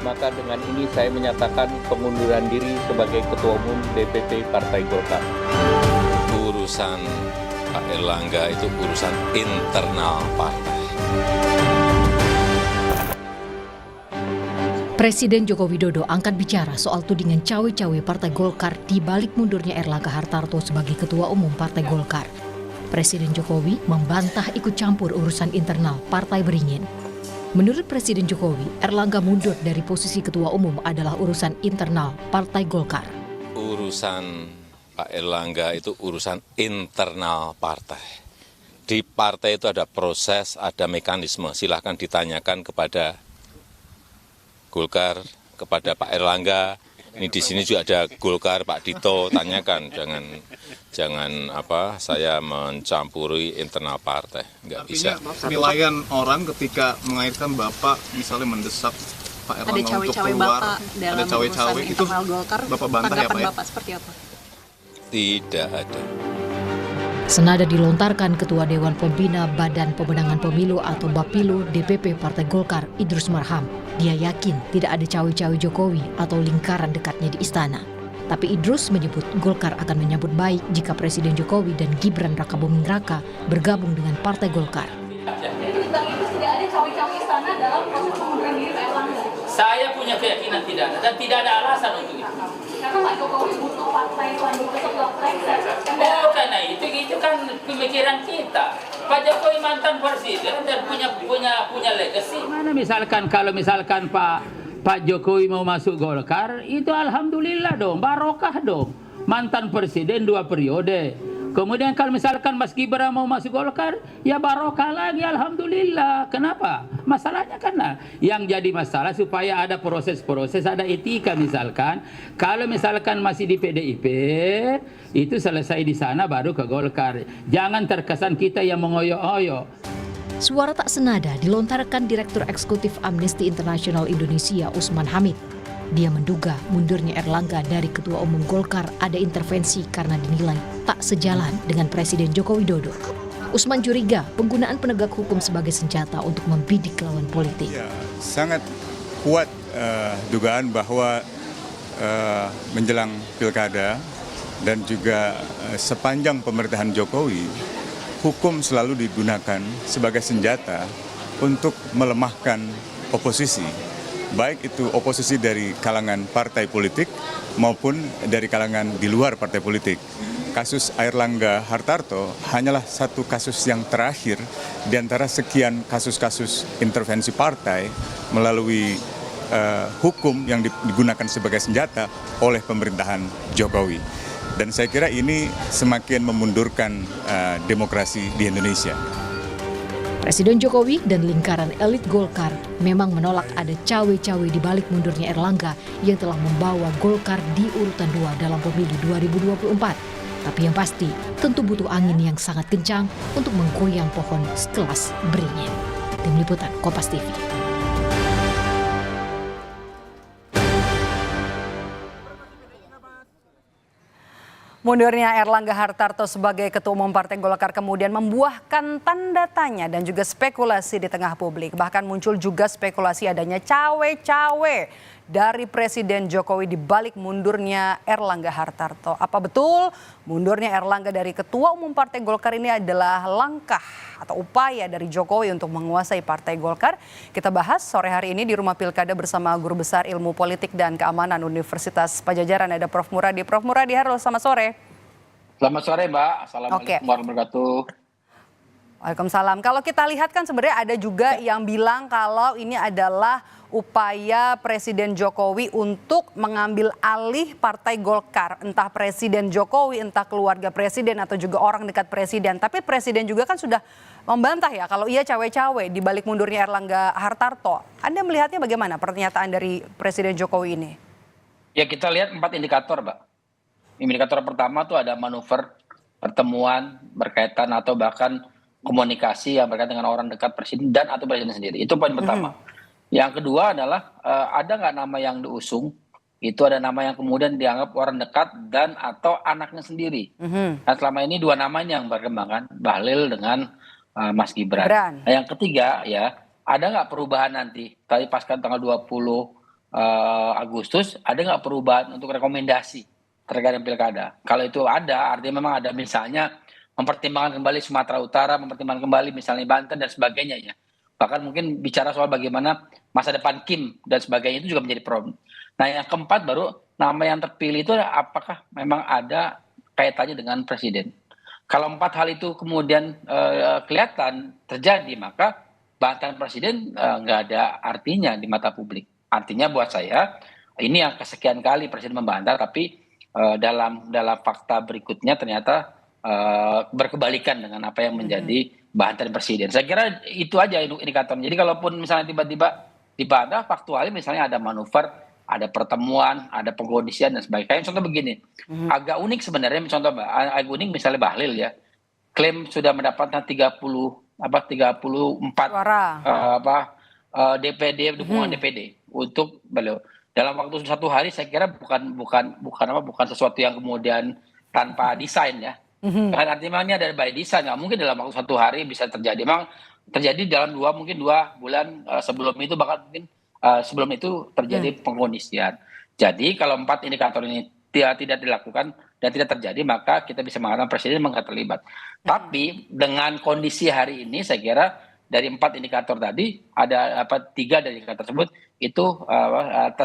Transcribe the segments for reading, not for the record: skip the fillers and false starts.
maka dengan ini saya menyatakan pengunduran diri sebagai Ketua Umum DPP Partai Golkar. Urusan Pak Erlangga itu urusan internal partai. Presiden Joko Widodo angkat bicara soal tudingan cawe-cawe Partai Golkar di balik mundurnya Erlangga Hartarto sebagai Ketua Umum Partai Golkar. Presiden Jokowi membantah ikut campur urusan internal Partai Beringin. Menurut Presiden Jokowi, Erlangga mundur dari posisi Ketua Umum adalah urusan internal Partai Golkar. Urusan Pak Erlangga itu urusan internal partai. Di partai itu ada proses, ada mekanisme. Silahkan ditanyakan kepada Golkar, kepada Pak Erlangga. Ini di sini juga ada Golkar, Pak Dito, tanyakan. Jangan saya mencampuri internal partai. Nggak bisa. Penilaian orang ketika mengaitkan Bapak misalnya mendesak Pak Erlangga untuk keluar, ada cawe-cawe itu Golkar, Bapak bantah ya Pak ya? Bapak seperti apa? Tidak ada. Senada dilontarkan Ketua Dewan Pembina Badan Pemenangan Pemilu atau Bapilu DPP Partai Golkar Idrus Marham. Dia yakin tidak ada cawe-cawe Jokowi atau lingkaran dekatnya di istana. Tapi Idrus menyebut Golkar akan menyambut baik jika Presiden Jokowi dan Gibran Rakabuming Raka bergabung dengan Partai Golkar. Jadi Bang Idrus tidak ada cawe-cawe istana dalam proses pengunduran diri Pak Erlangga? Saya punya keyakinan tidak ada dan tidak ada alasan untuk itu. Karena Pak Jokowi butuh partai selanjutnya setelah Brexit. Oh, karena itu kan pemikiran kita. Pak Jokowi mantan presiden dan punya legacy. Mana kalau misalkan Pak Jokowi mau masuk Golkar, itu alhamdulillah dong, barokah dong. Mantan presiden 2 periode. Kemudian kalau misalkan Mas Gibran mau masuk Golkar, ya barokah lagi, alhamdulillah. Kenapa? Masalahnya karena yang jadi masalah supaya ada proses-proses, ada etika misalkan. Kalau misalkan masih di PDIP, itu selesai di sana baru ke Golkar. Jangan terkesan kita yang mengoyo-oyo. Suara tak senada dilontarkan Direktur Eksekutif Amnesty International Indonesia Usman Hamid. Dia menduga mundurnya Erlangga dari Ketua Umum Golkar ada intervensi karena dinilai tak sejalan dengan Presiden Joko Widodo. Usman curiga penggunaan penegak hukum sebagai senjata untuk membidik lawan politik. Ya, sangat kuat dugaan bahwa menjelang pilkada dan juga sepanjang pemerintahan Jokowi, hukum selalu digunakan sebagai senjata untuk melemahkan oposisi. Baik itu oposisi dari kalangan partai politik maupun dari kalangan di luar partai politik. Kasus Erlangga Hartarto hanyalah satu kasus yang terakhir di antara sekian kasus-kasus intervensi partai melalui hukum yang digunakan sebagai senjata oleh pemerintahan Jokowi. Dan saya kira ini semakin memundurkan demokrasi di Indonesia. Presiden Jokowi dan lingkaran elit Golkar memang menolak ada cawe-cawe di balik mundurnya Erlangga yang telah membawa Golkar di urutan 2 dalam pemilu 2024. Tapi yang pasti, tentu butuh angin yang sangat kencang untuk menggoyang pohon sekelas beringin. Tim Liputan Kompas TV. Mundurnya Erlangga Hartarto sebagai Ketua Umum Partai Golkar kemudian membuahkan tanda tanya dan juga spekulasi di tengah publik. Bahkan muncul juga spekulasi adanya cawe-cawe dari Presiden Jokowi di balik mundurnya Erlangga Hartarto. Apa betul mundurnya Erlangga dari Ketua Umum Partai Golkar ini adalah langkah atau upaya dari Jokowi untuk menguasai Partai Golkar? Kita bahas sore hari ini di Rumah Pilkada bersama Guru Besar Ilmu Politik dan Keamanan Universitas Padjadjaran. Ada Prof. Muradi. Prof. Muradi, halo, selamat sore. Selamat sore Mbak, Assalamualaikum warahmatullahi wabarakatuh. Waalaikumsalam. Kalau kita lihat kan sebenarnya ada juga yang bilang kalau ini adalah upaya Presiden Jokowi untuk mengambil alih Partai Golkar. Entah Presiden Jokowi, entah keluarga Presiden atau juga orang dekat Presiden. Tapi Presiden juga kan sudah membantah ya kalau ia cawe-cawe di balik mundurnya Erlangga Hartarto. Anda melihatnya bagaimana pernyataan dari Presiden Jokowi ini? Ya kita lihat 4 indikator Mbak. Indikator pertama tuh ada manuver, pertemuan berkaitan atau bahkan komunikasi yang berkaitan dengan orang dekat Presiden dan atau Presiden sendiri. Itu poin pertama. Yang kedua adalah ada nggak nama yang diusung, itu ada nama yang kemudian dianggap orang dekat dan atau anaknya sendiri. Nah selama ini 2 nama ini yang berkembang kan, Bahlil dengan Mas Gibran. Nah, yang ketiga ya, ada nggak perubahan nanti? Tadi pasca tanggal 20 Agustus, ada nggak perubahan untuk rekomendasi terkait dengan pilkada? Kalau itu ada, artinya memang ada misalnya mempertimbangkan kembali Sumatera Utara, mempertimbangkan kembali misalnya Banten dan sebagainya ya. Bahkan mungkin bicara soal bagaimana masa depan Kim dan sebagainya itu juga menjadi problem. Nah yang keempat baru nama yang terpilih itu apakah memang ada kaitannya dengan presiden. Kalau 4 hal itu kemudian kelihatan terjadi, maka bantahan presiden nggak ada artinya di mata publik. Artinya buat saya ini yang kesekian kali presiden membantah, tapi dalam fakta berikutnya ternyata berkebalikan dengan apa yang menjadi bantahan presiden. Saya kira itu aja indikatornya. Jadi kalaupun misalnya tiba-tiba dibantah, faktualnya misalnya ada manuver, ada pertemuan, ada pengkondisian dan sebagainya. Contoh begini, agak unik sebenarnya. Contoh agak unik misalnya Bahlil ya, klaim sudah mendapatkan 34 Suara. DPD dukungan DPD untuk beliau dalam waktu 1 hari. Saya kira bukan sesuatu yang kemudian tanpa desain ya. Kan artinya ini ada by design, nggak mungkin dalam waktu 1 hari bisa terjadi. Memang terjadi dalam mungkin 2 bulan sebelum itu, bahkan mungkin sebelum itu terjadi pengkondisian. Jadi kalau 4 indikator ini tidak dilakukan dan tidak terjadi, maka kita bisa mengatakan presiden memang terlibat. Tapi dengan kondisi hari ini, saya kira dari 4 indikator tadi ada 3 dari indikator tersebut itu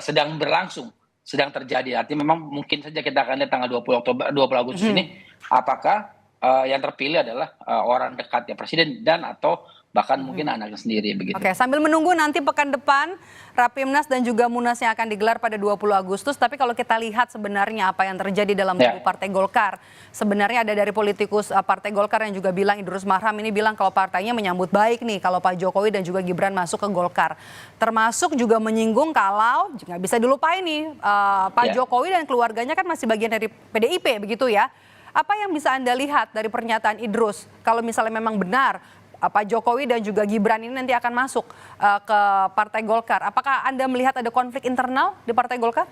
sedang berlangsung, sedang terjadi. Artinya memang mungkin saja kita akan lihat tanggal 20 Agustus ini apakah yang terpilih adalah orang dekatnya presiden dan atau bahkan mungkin anaknya sendiri begitu. Oke, sambil menunggu nanti pekan depan Rapimnas dan juga Munas yang akan digelar pada 20 Agustus. Tapi kalau kita lihat sebenarnya apa yang terjadi dalam tubuh Partai Golkar, sebenarnya ada dari politikus Partai Golkar yang juga bilang, Idrus Marham ini bilang kalau partainya menyambut baik nih kalau Pak Jokowi dan juga Gibran masuk ke Golkar. Termasuk juga menyinggung kalau nggak bisa dilupain nih Pak Jokowi dan keluarganya kan masih bagian dari PDIP begitu ya. Apa yang bisa Anda lihat dari pernyataan Idrus kalau misalnya memang benar Pak Jokowi dan juga Gibran ini nanti akan masuk ke Partai Golkar? Apakah Anda melihat ada konflik internal di Partai Golkar?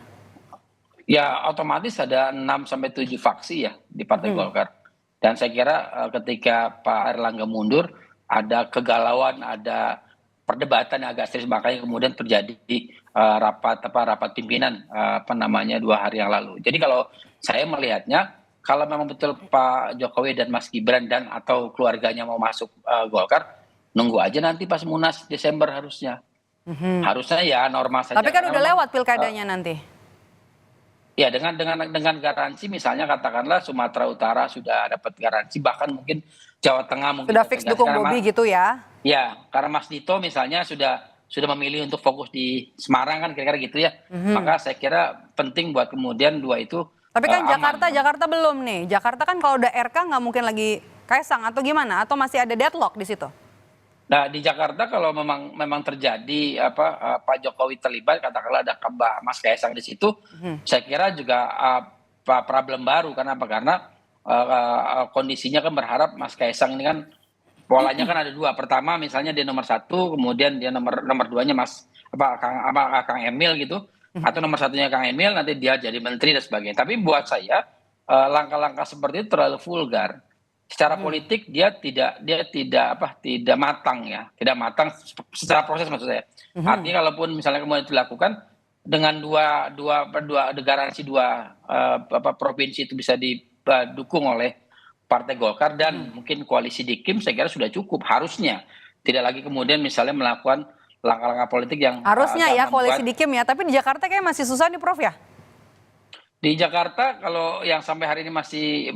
Ya otomatis ada 6-7 faksi ya di Partai Golkar. Dan saya kira ketika Pak Erlangga mundur, ada kegalauan, ada perdebatan yang agak serius, makanya kemudian terjadi rapat pimpinan 2 hari yang lalu. Jadi kalau saya melihatnya, kalau memang betul Pak Jokowi dan Mas Gibran dan atau keluarganya mau masuk Golkar, nunggu aja nanti pas Munas Desember harusnya. Harusnya ya normal saja. Tapi kan udah lewat pilkadanya nanti. Ya dengan garansi, misalnya katakanlah Sumatera Utara sudah dapat garansi, bahkan mungkin Jawa Tengah mungkin sudah fix dukung Bobi gitu ya. Ya, karena Mas Dito misalnya sudah memilih untuk fokus di Semarang kan kira-kira gitu ya. Maka saya kira penting buat kemudian 2 itu. Tapi kan Jakarta belum nih. Jakarta kan kalau udah RK nggak mungkin lagi Kaisang atau gimana? Atau masih ada deadlock di situ? Nah di Jakarta kalau memang terjadi Pak Jokowi terlibat, katakanlah ada Mas Kaisang di situ, saya kira juga problem baru. Karena kondisinya kan berharap Mas Kaisang ini kan polanya kan ada 2. Pertama misalnya dia nomor 1, kemudian dia nomor 2-nya Kang Emil gitu. Atau nomor 1-nya Kang Emil, nanti dia jadi menteri dan sebagainya. Tapi buat saya langkah-langkah seperti itu terlalu vulgar. Secara politik dia tidak matang ya, tidak matang secara proses maksud saya. Artinya kalaupun misalnya kemudian dilakukan dengan dua garansi 2 provinsi itu bisa didukung oleh Partai Golkar dan mungkin koalisi di Kim, saya kira sudah cukup harusnya. Tidak lagi kemudian misalnya melakukan langkah-langkah politik yang harusnya ya koalisi di Kim ya, tapi di Jakarta kayak masih susah nih Prof ya. Di Jakarta kalau yang sampai hari ini masih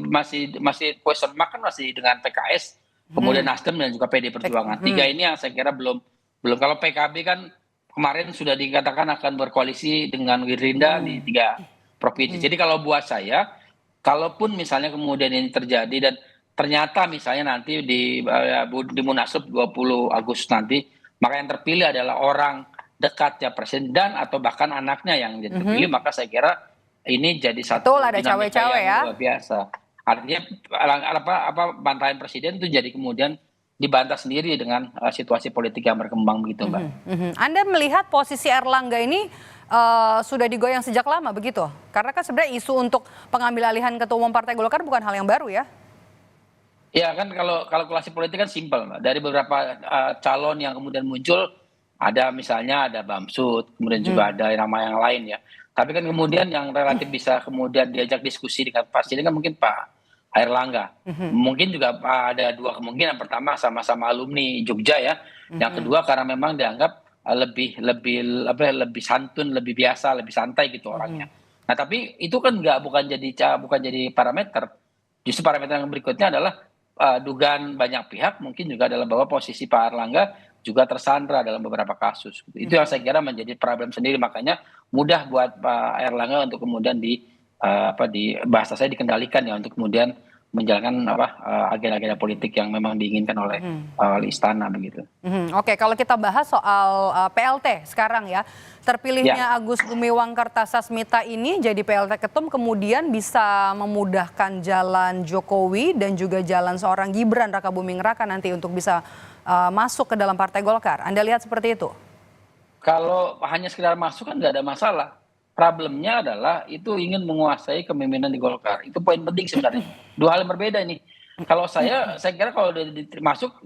question mark kan masih dengan PKS, kemudian Nasdem dan juga PD Perjuangan. 3 ini yang saya kira belum. Kalau PKB kan kemarin sudah dikatakan akan berkoalisi dengan Gerindra di 3 provinsi. Jadi kalau buat saya, kalaupun misalnya kemudian ini terjadi dan ternyata misalnya nanti di Munaslup 20 Agustus nanti, maka yang terpilih adalah orang dekatnya presiden dan atau bahkan anaknya yang terpilih, maka saya kira ini jadi satu ada cawe-cawe ya. Luar biasa. Artinya bantahan presiden itu jadi kemudian dibantah sendiri dengan situasi politik yang berkembang begitu, Mbak. Anda melihat posisi Erlangga ini sudah digoyang sejak lama begitu? Karena kan sebenarnya isu untuk pengambil alihan ketua umum Partai Golkar bukan hal yang baru ya. Ya kan kalau kalkulasi politik kan simpel, Mbak. Dari beberapa calon yang kemudian muncul, Ada misalnya ada Bamsud, kemudian juga ada nama yang lain ya. Tapi kan kemudian yang relatif bisa kemudian diajak diskusi dengan Presiden kan mungkin Pak Airlangga. Mungkin juga ada dua kemungkinan. Pertama sama-sama alumni Jogja ya. Yang kedua karena memang dianggap lebih santun, lebih biasa, lebih santai gitu orangnya. Nah tapi itu kan bukan jadi parameter. Justru parameter yang berikutnya adalah dugaan banyak pihak mungkin juga adalah bahwa posisi Pak Airlangga juga tersandra dalam beberapa kasus. Itu yang saya kira menjadi problem sendiri, makanya mudah buat Pak Airlangga untuk kemudian di bahasa saya dikendalikan ya untuk kemudian menjalankan agenda-agenda politik yang memang diinginkan oleh istana begitu. Oke, kalau kita bahas soal PLT sekarang ya, terpilihnya Agus Gumiwang Kartasasmita ini jadi PLT Ketum kemudian bisa memudahkan jalan Jokowi dan juga jalan seorang Gibran Rakabuming Raka nanti untuk bisa masuk ke dalam Partai Golkar. Anda lihat seperti itu? Kalau hanya sekedar masuk kan nggak ada masalah. Problemnya adalah itu ingin menguasai kepemimpinan di Golkar. Itu poin penting sebenarnya. Dua hal yang berbeda ini. Kalau saya kira kalau masuk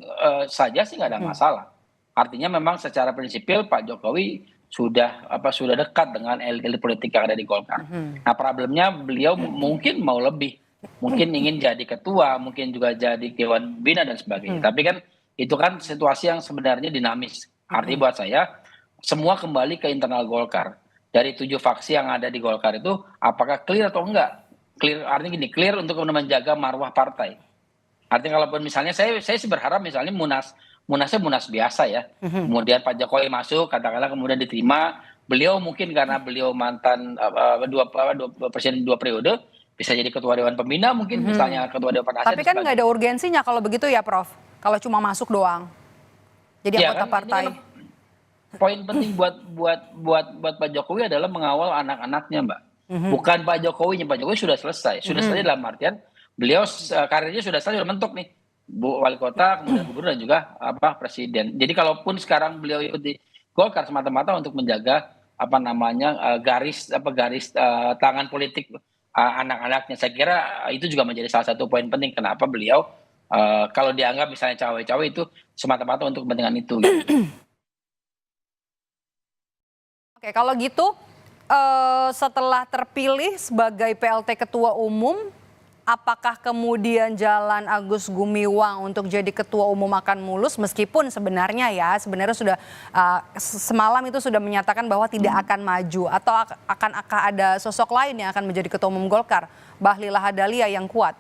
saja sih nggak ada masalah. Artinya memang secara prinsipil Pak Jokowi sudah dekat dengan elit politik yang ada di Golkar. Nah problemnya beliau mungkin mau lebih. Mungkin ingin jadi ketua, mungkin juga jadi Dewan Pembina dan sebagainya. Tapi kan itu kan situasi yang sebenarnya dinamis. Artinya buat saya, semua kembali ke internal Golkar. Dari 7 faksi yang ada di Golkar itu, apakah clear atau enggak? Clear, artinya gini, clear untuk menjaga marwah partai. Artinya kalaupun misalnya, saya sih berharap misalnya Munasnya Munas biasa ya. Kemudian Pak Jokowi masuk, katakanlah kemudian diterima. Beliau mungkin karena beliau mantan presiden 2 periode, bisa jadi ketua Dewan Pembina mungkin, misalnya ketua Dewan Penasihat. Tapi kan nggak ada urgensinya kalau begitu ya Prof? Kalau cuma masuk doang, jadi anggota partai. Poin penting buat Pak Jokowi adalah mengawal anak-anaknya, Mbak. Bukan Pak Jokowi sudah selesai. Sudah selesai dalam artian beliau karirnya sudah selesai, sudah mentok nih. Wali kota, kemudian gubernur dan juga presiden. Jadi kalaupun sekarang beliau ikut di Golkar semata-mata untuk menjaga garis tangan politik anak-anaknya. Saya kira itu juga menjadi salah satu poin penting kenapa beliau kalau dianggap misalnya cawe-cawe itu semata-mata untuk kepentingan itu. Gitu. Oke, kalau gitu setelah terpilih sebagai PLT Ketua Umum, apakah kemudian jalan Agus Gumiwang untuk jadi Ketua Umum akan mulus meskipun sebenarnya sudah semalam itu sudah menyatakan bahwa tidak akan maju atau akan ada sosok lain yang akan menjadi Ketua Umum Golkar, Bahlil Lahadalia yang kuat?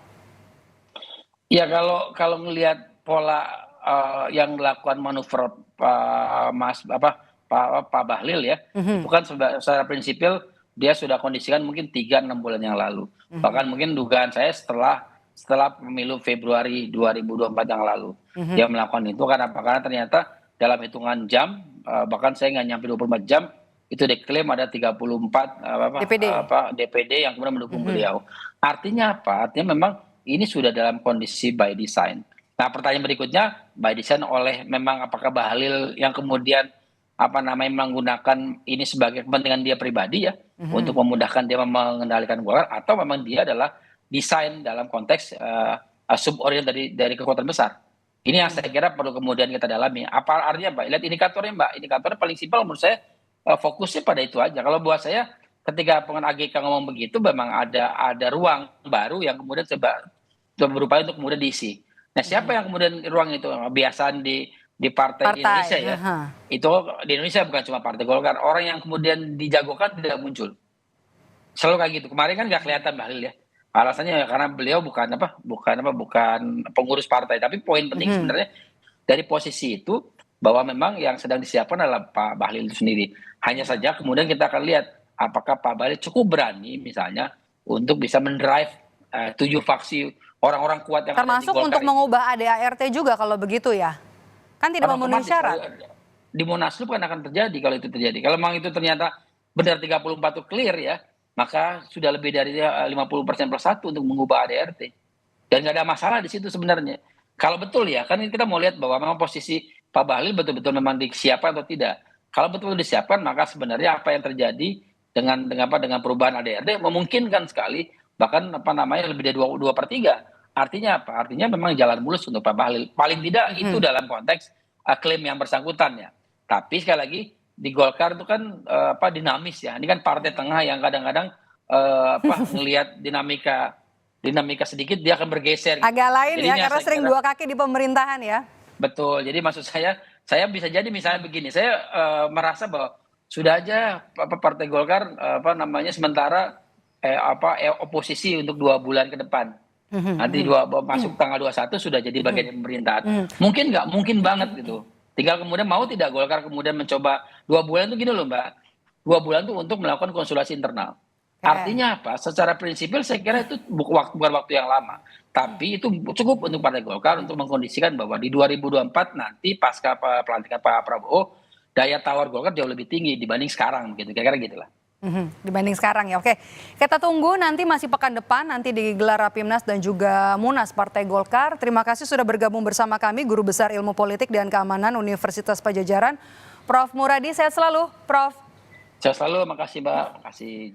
Ya kalau melihat pola yang dilakukan manuver Pak Bahlil ya, itu kan secara prinsipil dia sudah kondisikan mungkin 3-6 bulan yang lalu. Bahkan mungkin dugaan saya setelah pemilu Februari 2024 yang lalu. Dia melakukan itu karena ternyata dalam hitungan jam, bahkan saya nggak nyampe 24 jam, itu diklaim ada 34 DPD yang kemudian mendukung beliau. Artinya apa? Artinya memang ini sudah dalam kondisi by design. Nah pertanyaan berikutnya, by design oleh memang apakah Bahlil yang kemudian menggunakan ini sebagai kepentingan dia pribadi ya, untuk memudahkan dia mengendalikan Golkar, atau memang dia adalah desain dalam konteks suborient dari kekuatan besar. Ini yang saya kira perlu kemudian kita dalami. Apa artinya Mbak? Lihat indikatornya Mbak. Indikatornya paling simpel menurut saya, fokusnya pada itu aja. Kalau buat saya ketika pengen AGK ngomong begitu, memang ada ruang baru yang kemudian berupaya untuk kemudian diisi. Nah siapa yang kemudian ruang itu? Kebiasaan di partai di Indonesia ya. Itu di Indonesia bukan cuma Partai Golkar. Orang yang kemudian dijagokan tidak muncul. Selalu kayak gitu. Kemarin kan nggak kelihatan Bahlil ya. Alasannya karena beliau bukan pengurus partai. Tapi poin penting sebenarnya dari posisi itu bahwa memang yang sedang disiapkan adalah Pak Bahlil itu sendiri. Hanya saja kemudian kita akan lihat apakah Pak Bahlil cukup berani misalnya untuk bisa mendrive 7 faksi orang-orang kuat yang termasuk ada di Golkar untuk mengubah ADART juga kalau begitu ya. Kan tidak memenuhi syarat. Di Munaslup kan akan terjadi kalau itu terjadi. Kalau memang itu ternyata benar 34 itu clear ya, maka sudah lebih dari 50% plus 1 untuk mengubah ADART. Dan nggak ada masalah di situ sebenarnya. Kalau betul ya, kan kita mau lihat bahwa memang posisi Pak Bahlil betul-betul memang disiapkan atau tidak. Kalau betul disiapkan, maka sebenarnya apa yang terjadi dengan perubahan ADART memungkinkan sekali, bahkan lebih dari 2/3. Artinya apa? Artinya memang jalan mulus untuk Pak Bahlil. Paling tidak itu dalam konteks klaim yang bersangkutan ya. Tapi sekali lagi di Golkar itu kan dinamis ya. Ini kan partai tengah yang kadang-kadang ngelihat dinamika sedikit dia akan bergeser. Agak lain ya, Jadinya karena saya sering kira- dua kaki di pemerintahan ya. Betul. Jadi maksud saya bisa jadi misalnya begini, saya merasa bahwa sudah aja Partai Golkar sementara oposisi untuk 2 bulan ke depan. Nanti masuk tanggal 21 sudah jadi bagian pemerintahan. Mungkin nggak? Mungkin banget gitu. Tinggal kemudian mau tidak Golkar kemudian mencoba 2 bulan itu gini loh Mbak. 2 bulan itu untuk melakukan konsultasi internal. Artinya apa? Secara prinsipil saya kira itu bukan waktu yang lama. Tapi itu cukup untuk Partai Golkar untuk mengkondisikan bahwa di 2024 nanti pasca pelantikan Pak Prabowo, daya tawar Golkar jauh lebih tinggi dibanding sekarang gitu. Kira-kira gitulah. Dibanding sekarang ya. Oke, kita tunggu nanti masih pekan depan nanti digelar Rapimnas dan juga Munas Partai Golkar. Terima kasih sudah bergabung bersama kami Guru Besar Ilmu Politik dan Keamanan Universitas Padjadjaran, Prof. Muradi. Sehat selalu, Prof. Sehat selalu, makasih Mbak. Makasih.